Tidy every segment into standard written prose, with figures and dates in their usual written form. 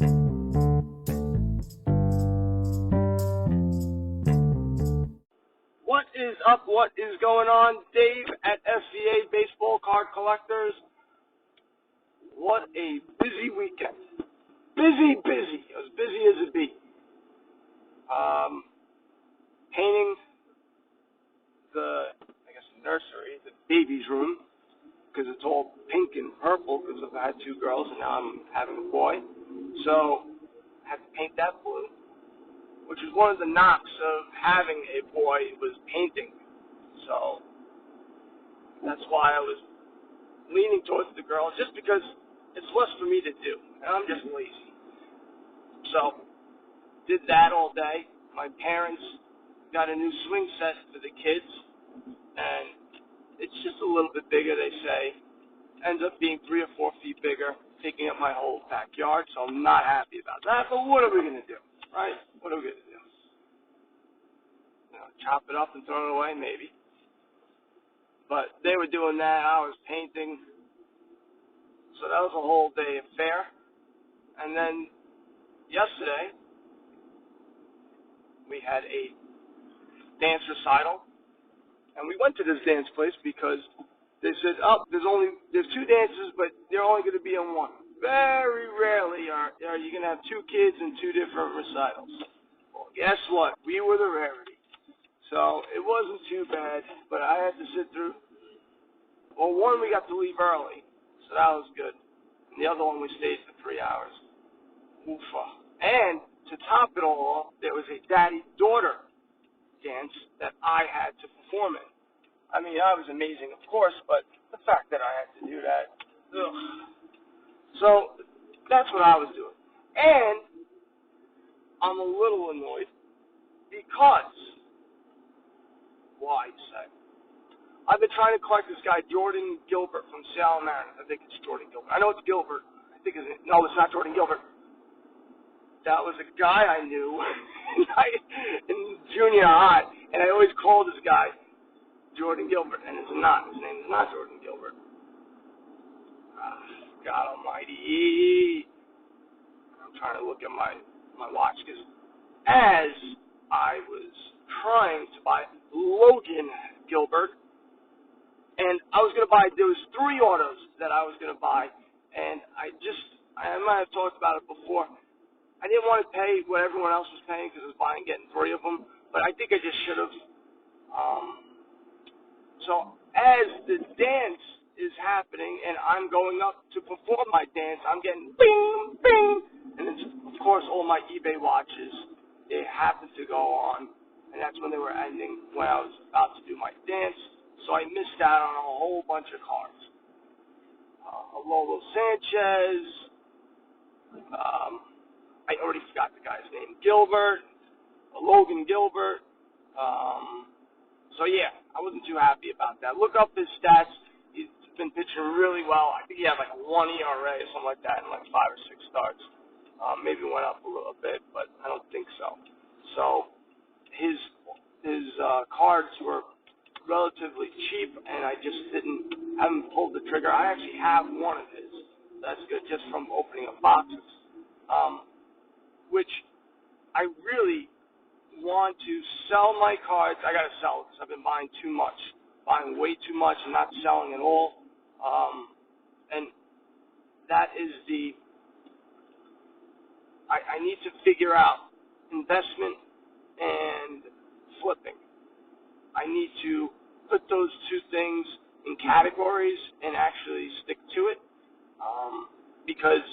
What is up? What is going on? Dave at SVA Baseball Card Collectors. What a busy weekend. Busy. As busy as it be. Painting the nursery, the baby's room, because it's all pink and purple because I've had two girls and now I'm having a boy. So I had to paint that blue, which is one of the knocks of having a boy was painting. So that's why I was leaning towards the girl, just because it's less for me to do, and I'm just lazy. So did that all day. My parents got a new swing set for the kids, and it's just a little bit bigger, they say. Ends up being 3 or 4 feet bigger, taking up my whole backyard, so I'm not happy about that. But what are we going to do, right? What are we going to do? Chop it up and throw it away, maybe. But they were doing that. I was painting. So that was a whole day affair. And then yesterday, we had a dance recital. And we went to this dance place because they said, there's 2 dances, but they're only going to be in one. Very rarely are you going to have 2 kids in 2 different recitals. Well, guess what? We were the rarity. So it wasn't too bad, but I had to sit through. Well, one we got to leave early, so that was good. And the other one we stayed for 3 hours. Oofa. And to top it all off, there was a daddy-daughter dance that I had to perform in. I mean, that was amazing, of course, but the fact that I had to do that, ugh. So that's what I was doing. And I'm a little annoyed because, why, you say? I've been trying to collect this guy, Jordan Gilbert from Salem, Maryland. I think it's Jordan Gilbert. I know it's Gilbert. No, it's not Jordan Gilbert. That was a guy I knew in junior high, and I always called this guy Jordan Gilbert, and it's not. His name is not Jordan Gilbert. God almighty. I'm trying to look at my watch, because as I was trying to buy Logan Gilbert, and I was going to buy, there was 3 autos that I was going to buy, and I might have talked about it before. I didn't want to pay what everyone else was paying because I was getting 3 of them, but I think I just should have. So as the dance is happening and I'm going up to perform my dance, I'm getting bing, bing, and then, of course, all my eBay watches, they happen to go on, and that's when they were ending when I was about to do my dance. So I missed out on a whole bunch of cards. A Lolo Sanchez. I already forgot the guy's name. Gilbert. A Logan Gilbert. So, yeah, I wasn't too happy about that. Look up his stats. He's been pitching really well. I think he had like a 1 ERA or something like that in like 5 or 6 starts. Maybe went up a little bit, but I don't think so. So his cards were relatively cheap, and I just haven't pulled the trigger. I actually have one of his. That's good, just from opening up boxes, which I really want to sell my cards. I got to sell because I've been buying too much, buying way too much and not selling at all. And that is I need to figure out investment and flipping. I need to put those 2 things in categories and actually stick to it. Because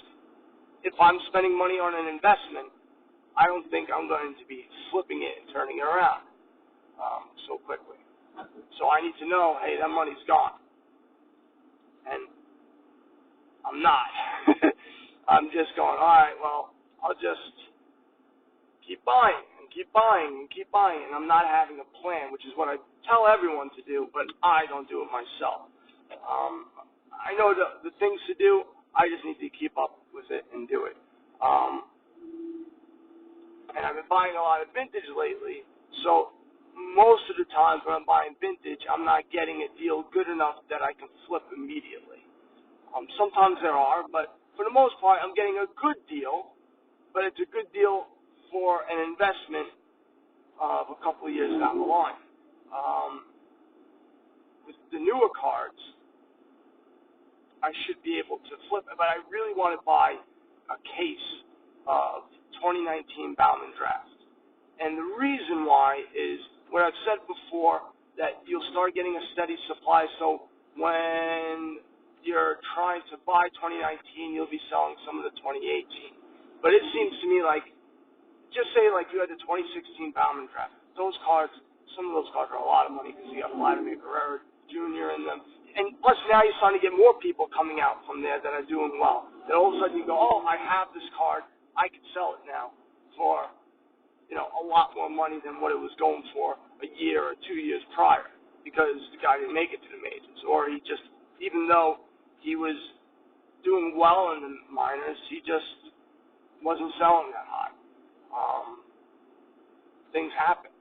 if I'm spending money on an investment, I don't think I'm going to be flipping it and turning it around so quickly. So I need to know, hey, that money's gone. And I'm not. I'm just going, all right, well, I'll just keep buying and keep buying and keep buying. And I'm not having a plan, which is what I tell everyone to do, but I don't do it myself. I know the things to do. I just need to keep up with it and do it. And I've been buying a lot of vintage lately, so most of the times when I'm buying vintage, I'm not getting a deal good enough that I can flip immediately. Sometimes there are, but for the most part, I'm getting a good deal, but it's a good deal for an investment of a couple of years down the line. With the newer cards, I should be able to flip it, but I really want to buy a case of 2019 Bauman Draft. And the reason why is what I've said before, that you'll start getting a steady supply. So when you're trying to buy 2019, you'll be selling some of the 2018. But it seems to me like, just say like you had the 2016 Bauman Draft. Those cards, some of those cards are a lot of money because you have Vladimir Guerrero Jr. in them. And plus now you're starting to get more people coming out from there that are doing well. Then all of a sudden you go, oh, I have this card. I could sell it now for, a lot more money than what it was going for a year or 2 years prior because the guy didn't make it to the majors. Or he just, even though he was doing well in the minors, he just wasn't selling that high. Things happen.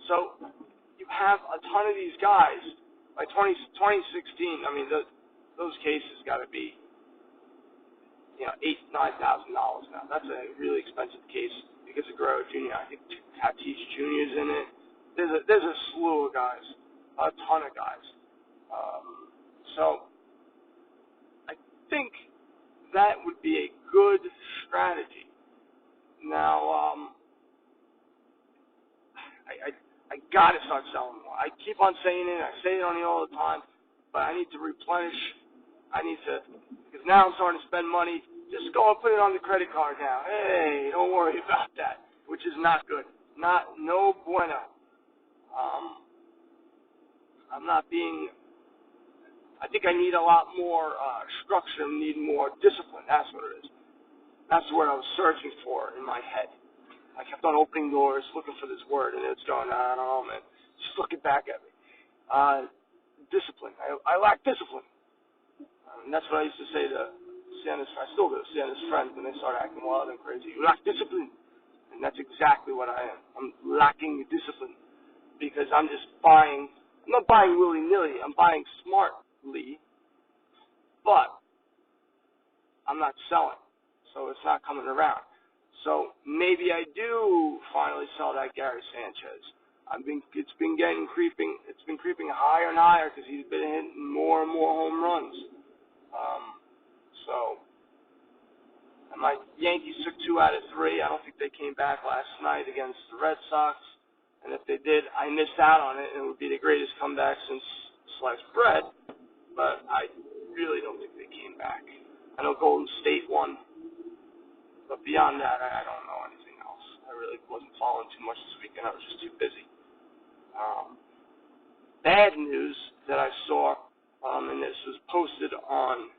So you have a ton of these guys. By 2016, I mean, those cases got to be, $8,000-9,000 now. That's a really expensive case because of Guerrero Jr. I think Tatis Jr.'s in it. There's a slew of guys, a ton of guys. So I think that would be a good strategy. Now, I got to start selling more. I keep on saying it. I say it on here all the time, but I need to replenish. Because now I'm starting to spend money. Just go and put it on the credit card now. Hey, don't worry about that, which is not good. No bueno. I think I need a lot more structure, need more discipline. That's what it is. That's what I was searching for in my head. I kept on opening doors, looking for this word, and it's going, I don't know, man. Just looking back at me. Discipline. I lack discipline. And that's what I used to say to Santa's friends. I still do, Santa's friends, when they start acting wild and crazy. You lack discipline. And that's exactly what I am. I'm lacking discipline because I'm just buying. I'm not buying willy-nilly. I'm buying smartly, but I'm not selling. So it's not coming around. So maybe I do finally sell that Gary Sanchez. It's been creeping higher and higher because he's been hitting more and more home runs. And my Yankees took 2 out of 3. I don't think they came back last night against the Red Sox. And if they did, I missed out on it, and it would be the greatest comeback since sliced bread. But I really don't think they came back. I know Golden State won. But beyond that, I don't know anything else. I really wasn't following too much this weekend. I was just too busy. Bad news that I saw, and this was posted on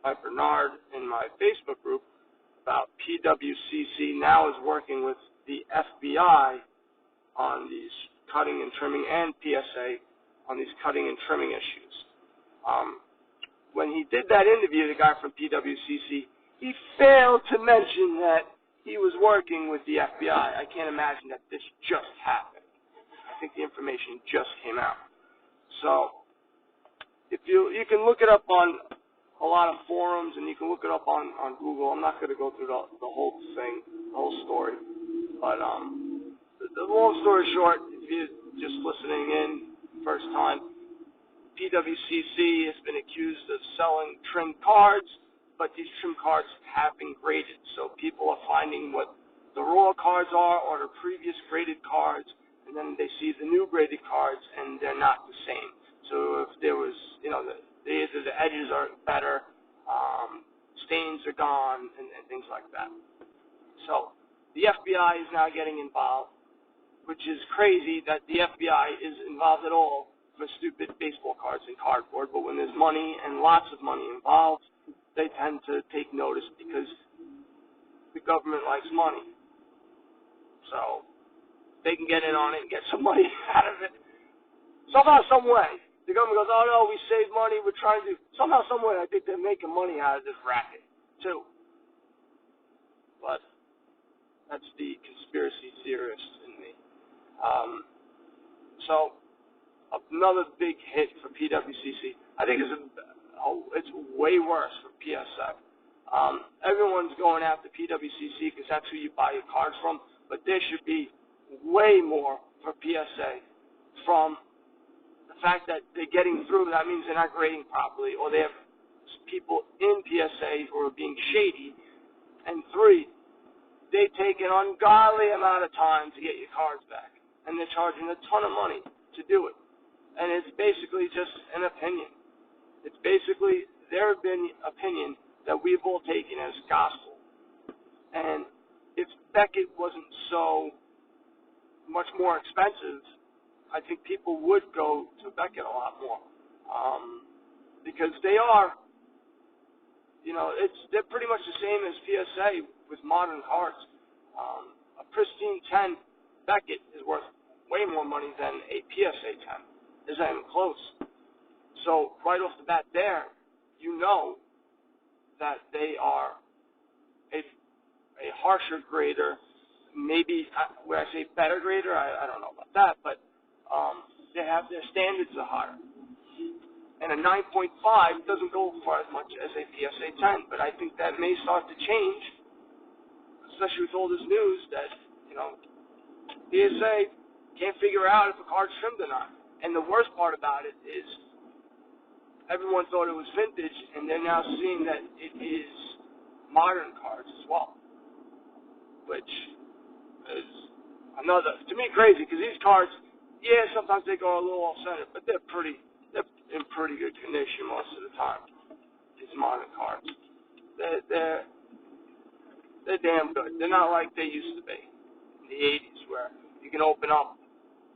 by Bernard in my Facebook group, about PWCC now is working with the FBI on these cutting and trimming, and PSA on these cutting and trimming issues. When he did that interview, the guy from PWCC, he failed to mention that he was working with the FBI. I can't imagine that this just happened. I think the information just came out. So if you can look it up on a lot of forums, and you can look it up on Google. I'm not going to go through the whole thing, the whole story. But the long story short, if you're just listening in first time, PWCC has been accused of selling trimmed cards, but these trim cards have been graded. So people are finding what the raw cards are or the previous graded cards, and then they see the new graded cards, and they're not the same. So if there was, either the edges are better, stains are gone, and things like that. So the FBI is now getting involved, which is crazy that the FBI is involved at all for stupid baseball cards and cardboard. But when there's money and lots of money involved, they tend to take notice because the government likes money. So they can get in on it and get some money out of it. Somehow, some way. The government goes, oh, no, we saved money, we're trying to do. Somehow, some way, I think they're making money out of this racket, too. But that's the conspiracy theorist in me. So another big hit for PWCC. I think it's way worse for PSF. Everyone's going after PWCC because that's who you buy your cards from, but there should be way more for PSA from the fact that they're getting through. That means they're not grading properly, or they have people in PSA who are being shady. And 3, they take an ungodly amount of time to get your cards back, and they're charging a ton of money to do it. And it's basically just an opinion. It's basically their opinion that we've all taken as gospel. And if Beckett wasn't so much more expensive, I think people would go to Beckett a lot more. Because they are, they're pretty much the same as PSA with modern cards. A pristine 10 Beckett is worth way more money than a PSA 10. Isn't even close. So right off the bat there, you know that they are a harsher grader, maybe, would I say better grader? I don't know about that, but their standards are higher. And a 9.5 doesn't go for as much as a PSA 10, but I think that may start to change, especially with all this news that, PSA can't figure out if a card's trimmed or not. And the worst part about it is everyone thought it was vintage, and they're now seeing that it is modern cards as well, which is another, to me, crazy, because these cards, sometimes they go a little off-center, but they're in pretty good condition most of the time, these modern cards. They're damn good. They're not like they used to be in the 80s, where you can open up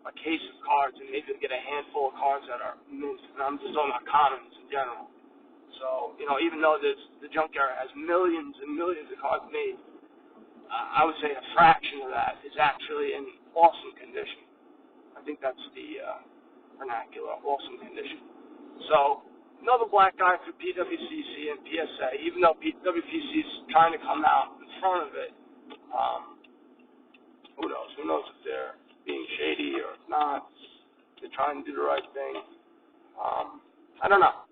a case of cards and maybe get a handful of cards that are mint, and I'm just talking about commons in general. So, even though the junk era has millions and millions of cards made, I would say a fraction of that is actually in awesome condition. I think that's the vernacular, awesome condition. So, another black guy for PWCC and PSA, even though PWCC is trying to come out in front of it. Who knows? Who knows if they're being shady or if not. They're trying to do the right thing. I don't know.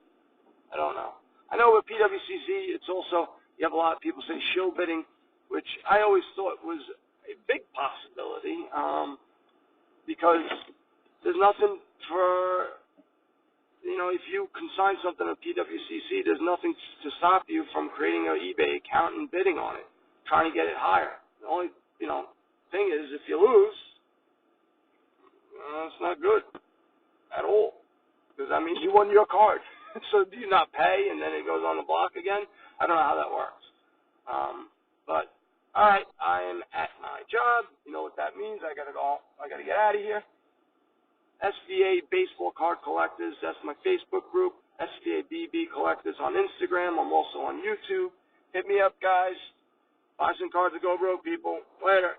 I know with PWCC, it's also, you have a lot of people say shill bidding, which I always thought was a big possibility, because there's nothing for, if you consign something to PWCC, there's nothing to stop you from creating an eBay account and bidding on it, trying to get it higher. The only, thing is, if you lose, it's not good at all, because that means you won your card. So do you not pay and then it goes on the block again? I don't know how that works. But all right, I am at my job. You know what that means? I gotta go. I gotta get out of here. SVA Baseball Card Collectors. That's my Facebook group. SVA BB Collectors on Instagram. I'm also on YouTube. Hit me up, guys. Buy some cards to go broke, people. Later.